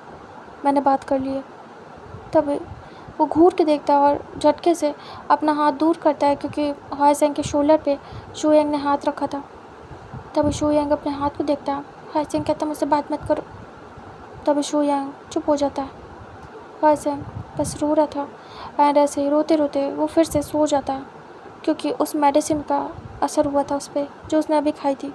मैंने बात कर ली है। तभी वो घूर के देखता है और झटके से अपना हाथ दूर करता है, क्योंकि हॉयसेंग के शोल्डर पे शो यांग ने हाथ रखा था। तभी शो यांग अपने हाथ को देखता है। हॉयसेंग कहता, मुझसे बात मत करो। तभी शो यांग चुप हो जाता है। हॉयसेंग बस रो रहा था एंड ऐसे ही रोते रोते वो फिर से सो जाता है, क्योंकि उस मेडिसिन का असर हुआ था उस पर जो उसने अभी खाई थी।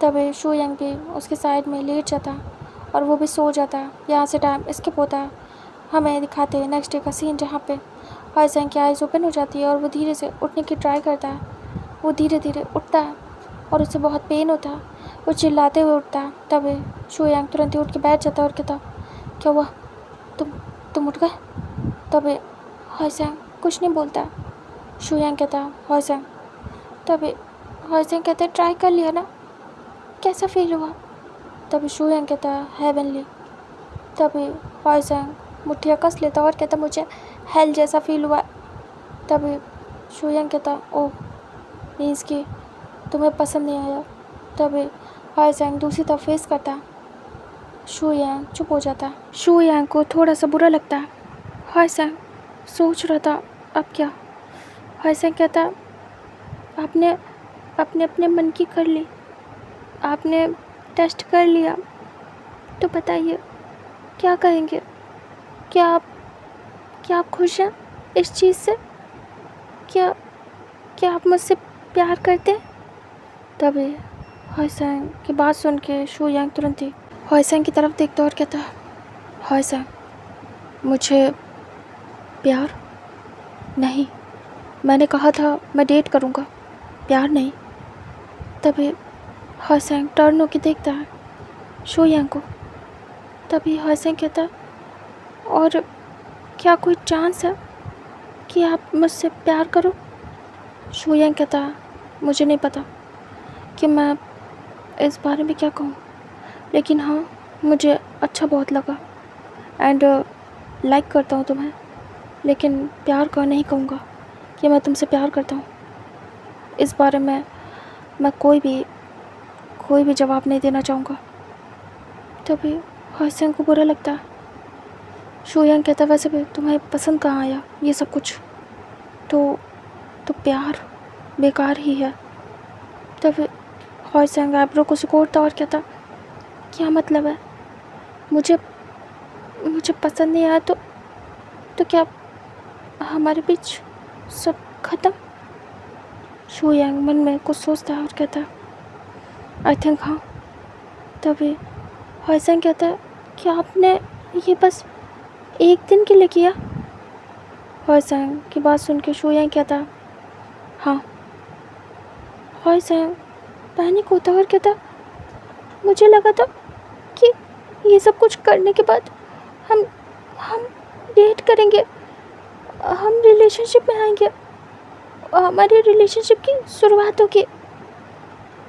तभी शो यांग भी उसके साइड में लेट जाता है और वो भी सो जाता है। यहाँ से टाइम स्किप होता है, हमें दिखाते हैं नेक्स्ट डे का सीन, जहाँ पे हॉयसेंग की आइज़ ओपन हो जाती है और वो धीरे से उठने की ट्राई करता है। वो धीरे धीरे उठता है और उसे बहुत पेन होता है। वो चिल्लाते हुए उठता है। तभी शो यांग तुरंत ही उठ के बैठ जाता है और कहता, क्या हुआ, तुम उठ गए? तभी हॉयसेंग कुछ नहीं बोलता। शो यांग कहता, हॉयसेंग। तभी हॉयसेंग कहते, ट्राई कर लिया ना, कैसा फील हुआ? तभी शो यांग कहता, हेवनली। तभी हॉयसेंग मुट्ठियाँ कस लेता और कहता, मुझे हेल जैसा फील हुआ। तभी शो यांग कहता, ओह, मीन्स कि तुम्हें पसंद नहीं आया। तभी हॉयसेंग दूसरी तरफ फेस करता। शो यांग चुप हो जाता है। शो यांग को थोड़ा सा बुरा लगता है। हॉयसेंग सोच रहा था अब क्या। हॉयसेंग कहता, आपने अपने मन की कर ली, आपने टेस्ट कर लिया, तो बताइए क्या कहेंगे? क्या आप खुश हैं इस चीज़ से? क्या आप मुझसे प्यार करते हैं? तभी हॉयसेंग की बात सुन के शो यांग तुरंत ही हॉयसेंग की तरफ देखता और कहता, हॉयसेंग, मुझे प्यार नहीं, मैंने कहा था मैं डेट करूँगा, प्यार नहीं। तभी हॉयसेंग टर्न होके देखता है शोयांग को। तभी हॉयसेंग कहता है, और क्या कोई चांस है कि आप मुझसे प्यार करो? शोयांग कहता है, मुझे नहीं पता कि मैं इस बारे में क्या कहूँ, लेकिन हाँ मुझे अच्छा बहुत लगा एंड लाइक करता हूँ तुम्हें, लेकिन प्यार का नहीं कहूँगा कि मैं तुमसे प्यार करता हूँ। इस बारे में मैं कोई भी जवाब नहीं देना चाहूँगा। तभी हॉयसेंग को बुरा लगता है। शोयांग कहता, वैसे भी तुम्हें पसंद कहाँ आया ये सब कुछ, तो प्यार बेकार ही है। तभी हॉयसेंग आईब्रो को सिकोड़ता और कहता, क्या मतलब है? मुझे पसंद नहीं आया तो क्या हमारे बीच सब खत्म? शोयांग मन में कुछ सोचता है और कहता है, आई थिंक हाँ। तभी हॉयसेंग कहता है, क्या आपने ये बस एक दिन के लिए किया? हॉयसेंग की बात सुन के शोयांग कहता है, हाँ। हॉयसेंग पैनिक होता है और कहता, मुझे लगा था कि ये सब कुछ करने के बाद हम डेट करेंगे, हम रिलेशनशिप में आएंगे, हमारी रिलेशनशिप की शुरुआत होगी।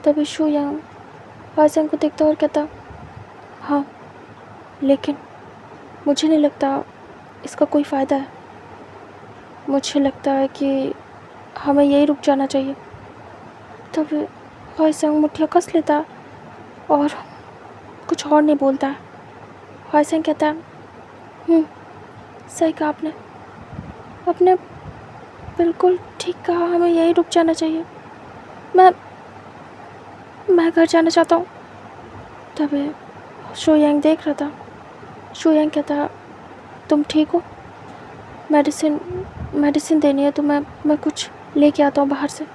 तभी शोयांग हॉयसेंग को देखता और कहता, हाँ, लेकिन मुझे नहीं लगता इसका कोई फ़ायदा है। मुझे लगता है कि हमें यही रुक जाना चाहिए। तभी हॉयसेंग मुट्ठियाँ कस लेता है और कुछ और नहीं बोलता है। हॉयसेंग कहता है, सही कहा आपने बिल्कुल ठीक कहा, हमें यही रुक जाना चाहिए। मैं घर जाना चाहता हूँ। तभी शोयांग देख रहा था। शोयांग कहता, तुम ठीक हो? मेडिसिन देनी है तो मैं कुछ लेके आता हूँ बाहर से।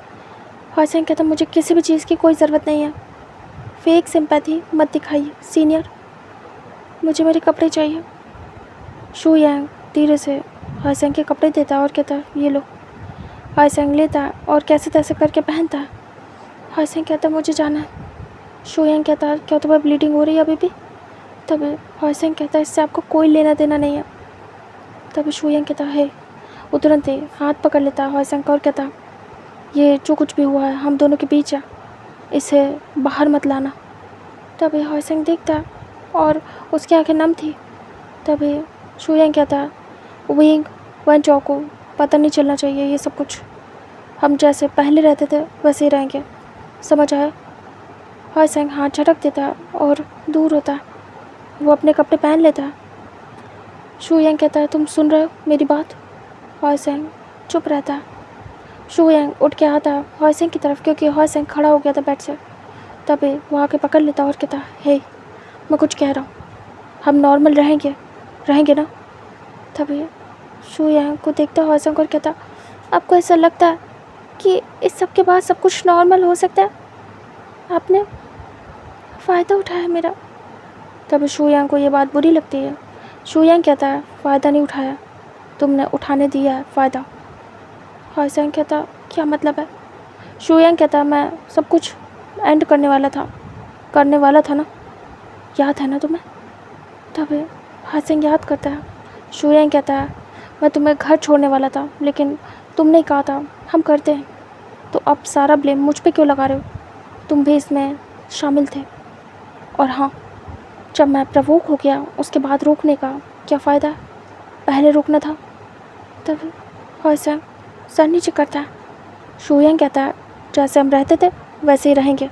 हॉयसेंग कहता, मुझे किसी भी चीज़ की कोई ज़रूरत नहीं है। फेक सिंपैथी मत दिखाइए सीनियर, मुझे मेरे कपड़े चाहिए। शोयांग धीरे से हॉयसेंग के कपड़े देता है और कहता है, ये लो। हॉयसेंग लेता है और कैसे तैसे करके पहनता है। हॉयसेंग कहता, मुझे जाना है। शोयांग कहता है, क्या तुम्हें ब्लीडिंग हो रही है अभी भी? तभी हॉयसेंग कहता है, इससे आपको कोई लेना देना नहीं है। तभी शोयांग कहता है, वो तुरंत ही हाथ पकड़ लेता है हॉयसेंग का और कहता, ये जो कुछ भी हुआ है हम दोनों के बीच है, इसे बाहर मत लाना। तभी हॉयसेंग देखता है और उसकी आंखें नम थी। तभी शोयांग कहता है, विंग वनचो को पता नहीं चलना चाहिए ये सब कुछ, हम जैसे पहले रहते थे वैसे ही रहेंगे, समझ आया? हॉयसेंग हाथ झटक देता है और दूर होता है। वो अपने कपड़े पहन लेता है। शोयांग कहता है, तुम सुन रहे हो मेरी बात? हॉयसेंग चुप रहता है। शोयांग उठ के आता है हॉयसेंग की तरफ, क्योंकि हॉयसेंग खड़ा हो गया था बेड से। तभी वो आके पकड़ लेता और कहता, हे, मैं कुछ कह रहा हूँ, हम नॉर्मल रहेंगे ना? तभी शोयांग को देखता हॉयसेंग और कहता, आपको ऐसा लगता है कि इस सब के बाद सब कुछ नॉर्मल हो सकता है? आपने फ़ायदा उठाया मेरा। तभी शोयांग को ये बात बुरी लगती है। शोयांग कहता है, फ़ायदा नहीं उठाया, तुमने उठाने दिया है फ़ायदा। हॉयसेंग कहता, क्या मतलब है? शोयांग कहता, मैं सब कुछ एंड करने वाला था ना, याद है ना तुम्हें? तभी हॉयसेंग याद करता है। शोयांग कहता है, मैं तुम्हें घर छोड़ने वाला था, लेकिन तुमने कहा था हम करते हैं, तो अब सारा ब्लेम मुझ पे क्यों लगा रहे हो? तुम भी इसमें शामिल थे। और हाँ, जब मैं प्रवोक हो गया उसके बाद रोकने का क्या फ़ायदा? पहले रोकना था। तभी हॉयसेंग सर नीचे करता है। शोयांग कहता है, जैसे हम रहते थे वैसे ही रहेंगे,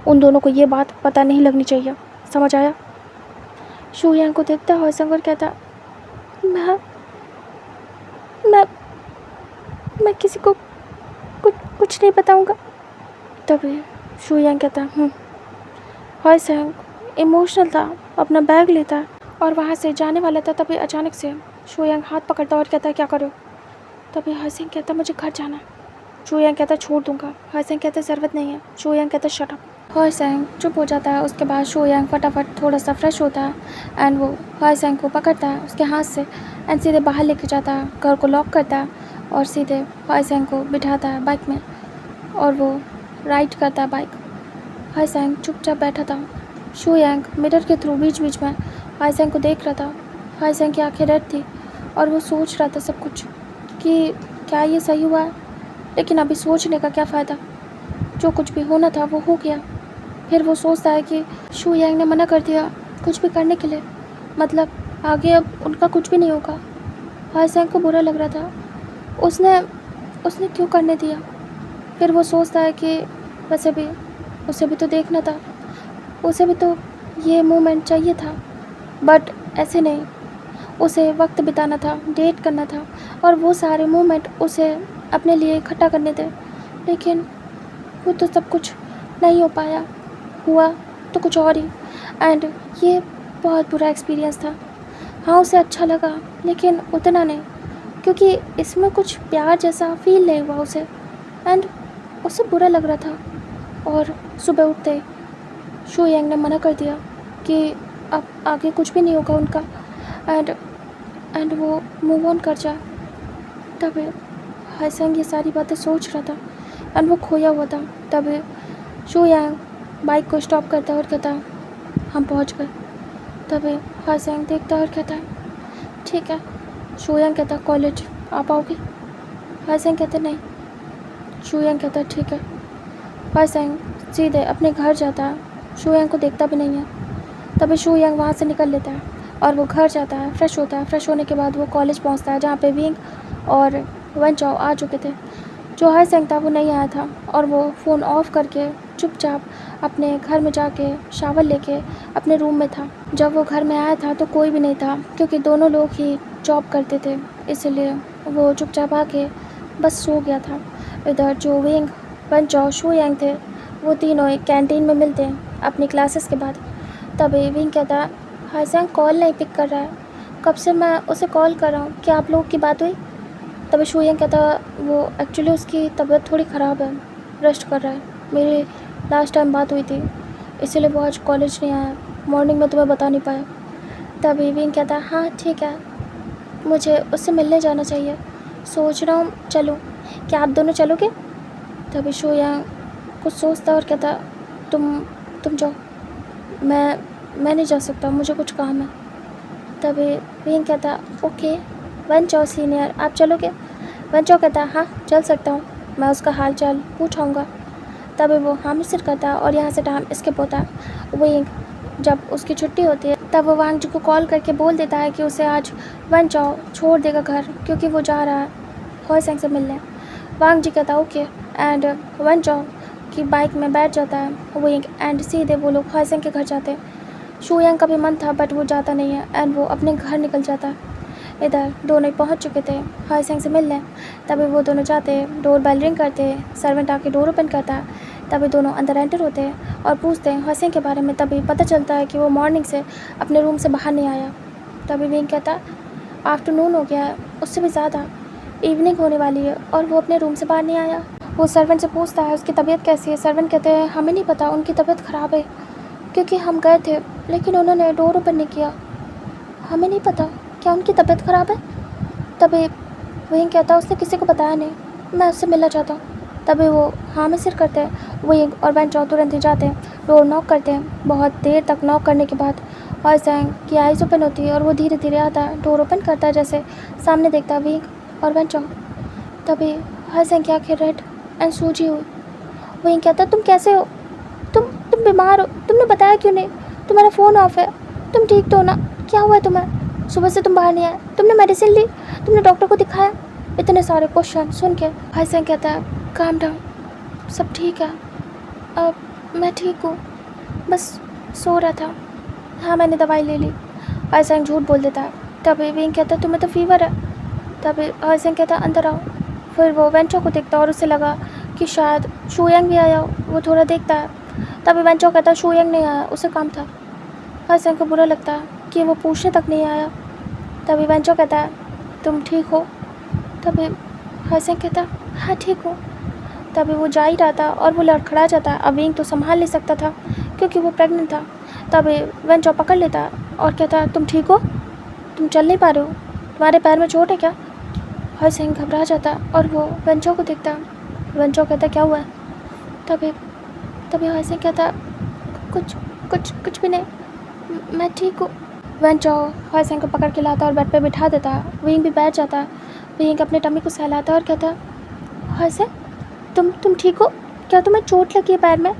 उन दोनों को ये बात पता नहीं लगनी चाहिए, समझ आया? शोयांग को देखता है हॉयसेंग और कहता, मैं किसी को कुछ नहीं बताऊंगा। तभी शोयांग कहता, हॉयसेंग इमोशनल था, अपना बैग लेता और वहाँ से जाने वाला था। तभी अचानक से शोयांग हाथ पकड़ता और कहता, क्या करो? तभी हॉयसेंग कहता, मुझे घर जाना है। शोयांग कहता, छोड़ दूंगा। हॉयसेंग कहता, ज़रूरत नहीं है। शोयांग कहता, शट अप। हॉयसेंग चुप हो जाता है। उसके बाद शोयांग फटाफट थोड़ा सा फ्रेश होता है एंड वो हॉयसेंग को पकड़ता है उसके हाथ से एंड सीधे बाहर लेके जाता है, घर को लॉक करता है और सीधे हॉयसेंग को बिठाता है बाइक में। और वो राइड करता है बाइक। हाईसेंग चुपचाप बैठा था। शू यांग मिरर के थ्रू बीच बीच में हाईसेंग को देख रहा था। हाईसेंग की आंखें रेड थी और वो सोच रहा था सब कुछ कि क्या ये सही हुआ है, लेकिन अभी सोचने का क्या फ़ायदा, जो कुछ भी होना था वो हो गया। फिर वो सोचता है कि शू यांग ने मना कर दिया कुछ भी करने के लिए, मतलब आगे अब उनका कुछ भी नहीं होगा। हाईसेंग को बुरा लग रहा था, उसने उसने क्यों करने दिया। फिर वो सोचता है कि वैसे भी उसे भी तो देखना था, उसे भी तो ये मोमेंट चाहिए था, बट ऐसे नहीं। उसे वक्त बिताना था, डेट करना था और वो सारे मोमेंट उसे अपने लिए इकट्ठा करने थे, लेकिन वो तो सब कुछ नहीं हो पाया, हुआ तो कुछ और ही। एंड ये बहुत बुरा एक्सपीरियंस था। हाँ, उसे अच्छा लगा लेकिन उतना नहीं, क्योंकि इसमें कुछ प्यार जैसा फील नहीं हुआ उसे, एंड उसे बुरा लग रहा था। और सुबह उठते शू यांग ने मना कर दिया कि अब आगे कुछ भी नहीं होगा उनका, एंड वो मूव ऑन कर जाए। तभी हाईसेंग ये सारी बातें सोच रहा था एंड वो खोया हुआ था। तभी शू यांग बाइक को स्टॉप करता है और कहता है हम पहुंच गए। तभी हाईसेंग देखता है और कहता है ठीक है। शू यांग कहता है कॉलेज आप आओगे? हाईसेंग कहते नहीं। शू यांग कहता है ठीक है। हाईसेंग सीधे अपने घर जाता है, शू यांग को देखता भी नहीं है। तभी शू यांग वहाँ से निकल लेता है और वो घर जाता है, फ्रेश होता है। फ्रेश होने के बाद वो कॉलेज पहुँचता है जहाँ पे विंग और वन चाओ आ चुके थे। जो हाईसेंग था वो नहीं आया था और वो फ़ोन ऑफ करके चुपचाप अपने घर में जाके शावर लेके अपने रूम में था। जब वो घर में आया था तो कोई भी नहीं था, क्योंकि दोनों लोग ही जॉब करते थे, इसलिए वो चुपचाप आके बस सो गया था। इधर जो विंग, वन चाओ, शू यांग थे, वो तीनों एक कैंटीन में मिलते हैं अपनी क्लासेस के बाद। तभी विंग कहता है हाईसेंग कॉल नहीं पिक कर रहा है, कब से मैं उसे कॉल कर रहा हूँ, क्या आप लोगों की बात हुई? तभी शू यांग कहता वो एक्चुअली उसकी तबीयत थोड़ी ख़राब है, रेस्ट कर रहा है, मेरी लास्ट टाइम बात हुई थी इसीलिए वो आज कॉलेज नहीं आया, मॉर्निंग में तुम्हें बता नहीं पाया। तभी विंग कहता हाँ ठीक है, मुझे उससे मिलने जाना चाहिए, सोच रहा हूँ चलूँ, क्या आप दोनों चलोगे? तभी शू यांग कुछ सोचता और कहता तुम जाओ, मैं नहीं जा सकता, मुझे कुछ काम है। तभी विंग कहता ओके वन चाओ सीनियर आप चलोगे? वन चाओ कहता हाँ चल सकता हूँ, मैं उसका हाल चाल पूछाऊँगा। तभी वो हामी सिर करता और यहाँ से टाइम स्किप होता है। विंग जब उसकी छुट्टी होती है तब वो वांग जी को कॉल करके बोल देता है कि उसे आज वन चाओ छोड़ देगा घर, क्योंकि वो जा रहा है हाईसेंग से मिलने। वांग जी कहता ओके एंड वन चाओ की बाइक में बैठ जाता है विंग एंड सीधे वो लोग हाईसेंग के घर जाते हैं। शू यांग का भी मन था बट वो जाता नहीं है एंड वो अपने घर निकल जाता है। इधर दोनों पहुंच चुके थे हाईसेंग से मिलने। तभी वो दोनों जाते, डोर बेल रिंग करते, सर्वेंट आके डोर ओपन करता है। तभी दोनों अंदर एंटर होते हैं और पूछते हैं हाईसेंग के बारे में। तभी पता चलता है कि वो मॉर्निंग से अपने रूम से बाहर नहीं आया। तभी विंग कहता आफ्टरनून हो गया है, उससे भी ज़्यादा इवनिंग होने वाली है और वो अपने रूम से बाहर नहीं आया। वो सर्वेंट से पूछता है उसकी तबीयत कैसी है। सर्वेंट कहते हैं हमें नहीं पता, उनकी तबीयत ख़राब है, क्योंकि हम गए थे लेकिन उन्होंने डोर ओपन नहीं किया, हमें नहीं पता क्या उनकी तबीयत ख़राब है। तभी विंग कहता उसने किसी को बताया नहीं, मैं उससे मिलना चाहता हूँ। तभी वो हाँ में सिर करते हैं। विंग और वन चाओ तुरंत ही जाते हैं, डोर नॉक करते हैं। बहुत देर तक नॉक करने के बाद हाईसेंग की आइज़ ओपन होती है और वो धीरे धीरे आता है, डोर ओपन करता है, जैसे सामने देखता है विंग और वन चाओ। तभी हाईसेंग की आँखें रेड एंड सूजी हुई। विंग कहता तुम कैसे हो, तुम बीमार हो, तुमने बताया क्यों नहीं, तुम्हारा फ़ोन ऑफ है, तुम ठीक तो हो ना, क्या हुआ है तुम्हें, सुबह से तुम बाहर नहीं आए, तुमने मेडिसिन ली, तुमने डॉक्टर को दिखाया? इतने सारे क्वेश्चन सुन के हाईसेंग कहता है काम डाउन, सब ठीक है, अब मैं ठीक हूँ, बस सो रहा था, हाँ मैंने दवाई ले ली। हाईसेंग झूठ बोल देता है। तभी विंग कहता है तुम्हें तो फीवर है। तभी हाईसेंग कहता है अंदर आओ। फिर वो वन चाओ को देखता है और उसे लगा कि शायद शू यांग भी आया हो, वो थोड़ा देखता है। तभी वन चाओ कहता है शू यांग नहीं आया, उसे काम था। हाईसेंग को बुरा लगता है कि वो पूछने तक नहीं आया। तभी वन चाओ कहता है तुम ठीक हो? तभी हाईसेंग कहता है हाँ ठीक हो। तभी वो जा ही रहा था और वो लड़खड़ा जाता है। अब विंग तो संभाल नहीं सकता था क्योंकि वो प्रेग्नेंट था। तभी वन चाओ पकड़ लेता है और कहता है तुम ठीक हो, तुम चल नहीं पा रहे हो, तुम्हारे पैर में चोट है क्या? हाईसेंग घबरा जाता है और वो वन चाओ को देखता है। वन चाओ कहता क्या हुआ है? तभी तभी हॉइसेंग कहता, कुछ कुछ कुछ भी नहीं, मैं ठीक हूँ। वेंचो हॉइसेंग को पकड़ के लाता और बेड पे बिठा देता। विंग भी बैठ जाता। विंग अपने टमी को सहलाता और कहता, हॉइसेंग तुम ठीक हो? क्या तुम्हें चोट लगी है पैर में?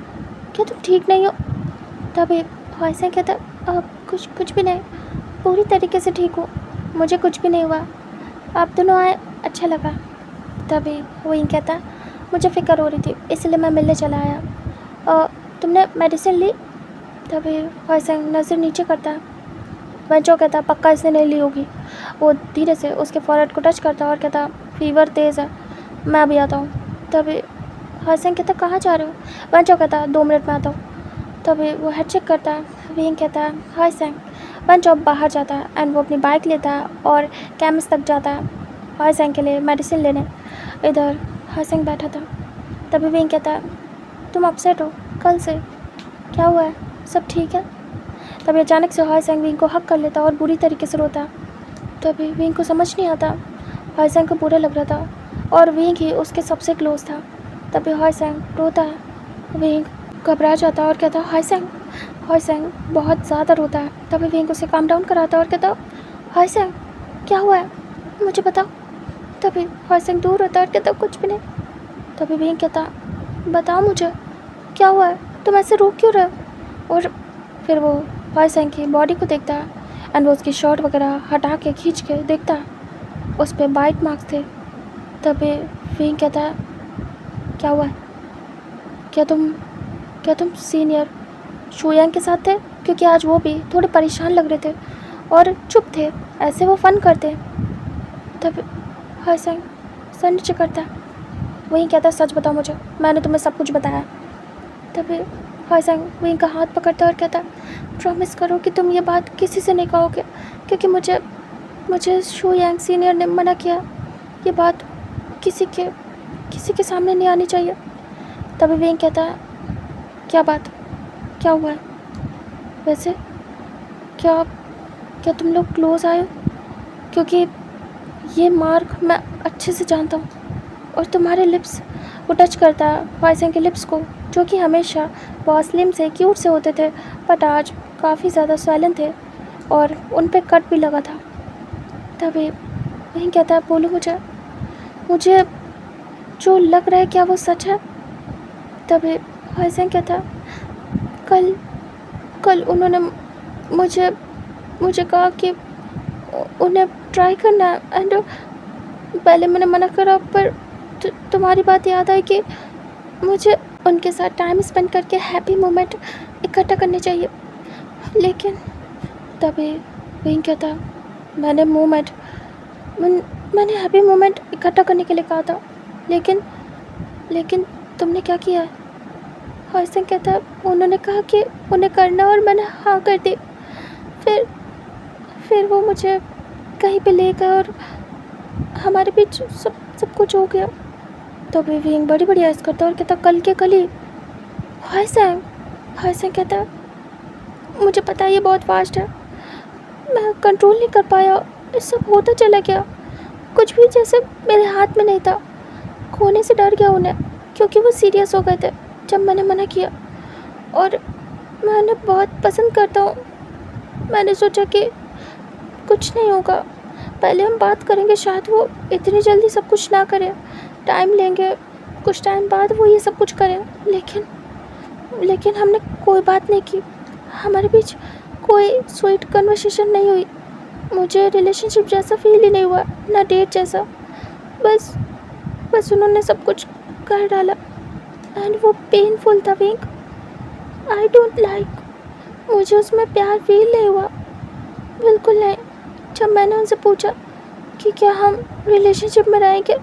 क्या तुम ठीक नहीं हो? तभी हॉइसेंग कहता, कुछ कुछ भी नहीं, पूरी तरीके से ठीक हूँ, मुझे कुछ भी नहीं हुआ, आप दोनों आए अच्छा लगा। तभी विंग कहता, मुझे फ़िक्र हो रही थी इसलिए मैं मिलने चला आया। तुमने मेडिसिन ली? तभी हॉइसेंग नज़र नीचे करता। वेंचो कहता, पक्का इसने नहीं ली होगी। वो धीरे से उसके फॉरहेड को टच करता और कहता, फीवर तेज़ है, मैं अभी आता हूँ। तभी हॉइसेंग कहता, कहाँ जा रहे हो? वेंचो कहता, 2 मिनट में आता हूँ। तभी वो हेड चेक करता है। विंग कहता है, हॉइसेंग। वेंचो बाहर जाता है एंड वो अपनी बाइक लेता है और केमिस्ट तक जाता है हॉइसेंग के लिए मेडिसिन लेने। इधर हॉइसेंग बैठा था। तभी विंग कहता है, तुम अपसेट हो कल से, क्या हुआ है, सब ठीक है? तभी अचानक से हॉइसेंग विंग को हक कर लेता और बुरी तरीके से रोता। तभी विंग को समझ नहीं आता, हॉइसेंग को बुरा लग रहा था और विंग ही उसके सबसे क्लोज था। तभी हॉइसेंग रोता है। विंग घबरा जाता और कहता, हॉइसेंग। हॉइसेंग बहुत ज़्यादा रोता है। तभी विंग उसे काम डाउन कराता और कहता, हॉइसेंग क्या हुआ है, मुझे बताओ। तभी हॉइसेंग दूर होता है और कहता, कुछ भी नहीं। तभी विंग कहता, बताओ मुझे क्या हुआ है, तुम ऐसे रो क्यों रहे हो? और फिर वो हॉइसेंग की बॉडी को देखता है एंड वो उसकी शर्ट वगैरह हटा के खींच के देखता है, उस पर बाइट मार्क्स थे। तभी विंग कहता है, क्या हुआ है, क्या तुम सीनियर शुयांग के साथ थे? क्योंकि आज वो भी थोड़े परेशान लग रहे थे और चुप थे, ऐसे वो फ़न करते। तभी हॉइसेंग सर नीचे करता है। वहीं कहता, सच बताओ मुझे, मैंने तुम्हें सब कुछ बताया। तभी हॉइसेंग वहीं का हाथ पकड़ता और कहता, प्रॉमिस करो कि तुम ये बात किसी से नहीं कहोगे, क्योंकि मुझे शुयांग सीनियर ने मना किया, ये बात किसी के सामने नहीं आनी चाहिए। तभी विंग कहता है, क्या बात, क्या हुआ है? वैसे क्या तुम लोग क्लोज आए हो? क्योंकि ये मार्क मैं अच्छे से जानता हूँ। और तुम्हारे लिप्स, वो टच करता है हॉइसेंग के लिप्स को, जो कि हमेशा बहुत स्लिम से क्यूट से होते थे, बट आज काफ़ी ज़्यादा स्वैलन थे और उन पे कट भी लगा था। तभी वहीं कहता है, बोलो मुझे जो लग रहा है क्या वो सच है? तभी हॉइसेंग कहता है, कल उन्होंने मुझे कहा कि उन्हें ट्राई करना है एंड पहले मैंने मना करा, पर तुम्हारी बात याद आई कि मुझे उनके साथ टाइम स्पेंड करके हैप्पी मोमेंट इकट्ठा करने चाहिए। लेकिन तभी विंग कहता, मैंने हैप्पी मोमेंट इकट्ठा करने के लिए कहा था, लेकिन तुमने क्या किया है? हॉइसेंग कहता, उन्होंने कहा कि उन्हें करना और मैंने हाँ कर दी। फिर वो मुझे कहीं पे ले गए और हमारे बीच सब कुछ हो गया। तो अभी विंग बड़ी ऐस करता और कहता, कल के कल ही? हॉइसेंग कहता, मुझे पता है ये बहुत फास्ट है, मैं कंट्रोल नहीं कर पाया, ये सब होता चला गया, कुछ भी जैसे मेरे हाथ में नहीं था। खोने से डर गया उन्हें, क्योंकि वो सीरियस हो गए थे जब मैंने मना किया, और मैं उन्हें बहुत पसंद करता हूँ। मैंने सोचा कि कुछ नहीं होगा, पहले हम बात करेंगे, शायद वो इतनी जल्दी सब कुछ ना करें, टाइम लेंगे, कुछ टाइम बाद वो ये सब कुछ करें। लेकिन हमने कोई बात नहीं की, हमारे बीच कोई स्वीट कन्वर्सेशन नहीं हुई, मुझे रिलेशनशिप जैसा फील ही नहीं हुआ, ना डेट जैसा। बस उन्होंने सब कुछ कर डाला एंड वो पेनफुल था विंग। आई डोंट लाइक, मुझे उसमें प्यार फील नहीं हुआ, बिल्कुल नहीं। जब मैंने उनसे पूछा कि क्या हम रिलेशनशिप में रहेंगे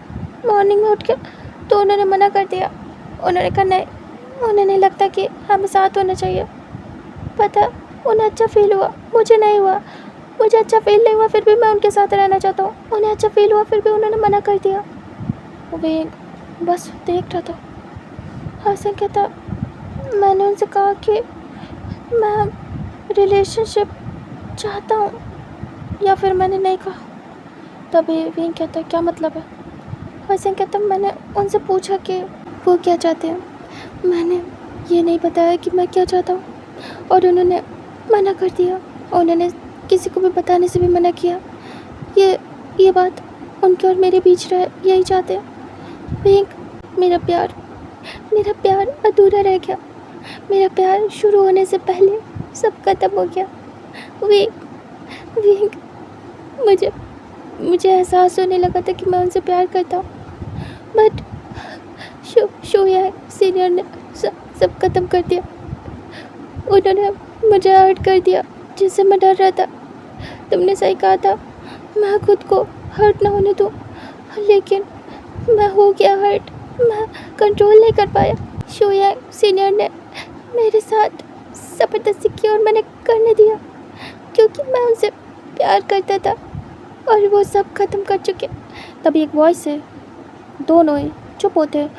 मॉर्निंग में उठ के, तो उन्होंने मना कर दिया। उन्होंने कहा नहीं, उन्हें नहीं लगता कि हमें साथ होना चाहिए। पता, उन्हें अच्छा फील हुआ, मुझे नहीं हुआ। मुझे अच्छा फील नहीं हुआ, फिर भी मैं उनके साथ रहना चाहता हूँ। उन्हें अच्छा फील हुआ, फिर भी उन्होंने मना कर दिया। वे बस देख रहा था। हसन कहता, मैंने उनसे कहा कि मैं रिलेशनशिप चाहता हूँ, या फिर मैंने नहीं कहा। तभी विंग कहता, क्या मतलब है? हसन कहता, मैंने उनसे पूछा कि वो क्या चाहते हैं। मैंने ये नहीं बताया कि मैं क्या चाहता हूँ और उन्होंने मना कर दिया। उन्होंने किसी को भी बताने से भी मना किया। ये बात उनके और मेरे बीच रहे, यही चाहते हैं। विंक, मेरा प्यार अधूरा रह गया। मेरा प्यार शुरू होने से पहले सब खत्म हो गया। विंक, मुझे एहसास होने लगा था कि मैं उनसे प्यार करता हूँ, बट शोया सीनियर ने सब खत्म कर दिया। उन्होंने मुझे हर्ट कर दिया जिससे मैं डर रहा था। तुमने सही कहा था, मैं खुद को हर्ट ना होने दूँ, लेकिन मैं हो गया हर्ट। मैं कंट्रोल नहीं कर पाया। शोया सीनियर ने मेरे साथ ज़बरदस्ती की और मैंने करने दिया क्योंकि मैं उनसे प्यार करता था और वो सब ख़त्म कर चुके। तभी एक वॉइस है, दोनों ही चुप होते हैं।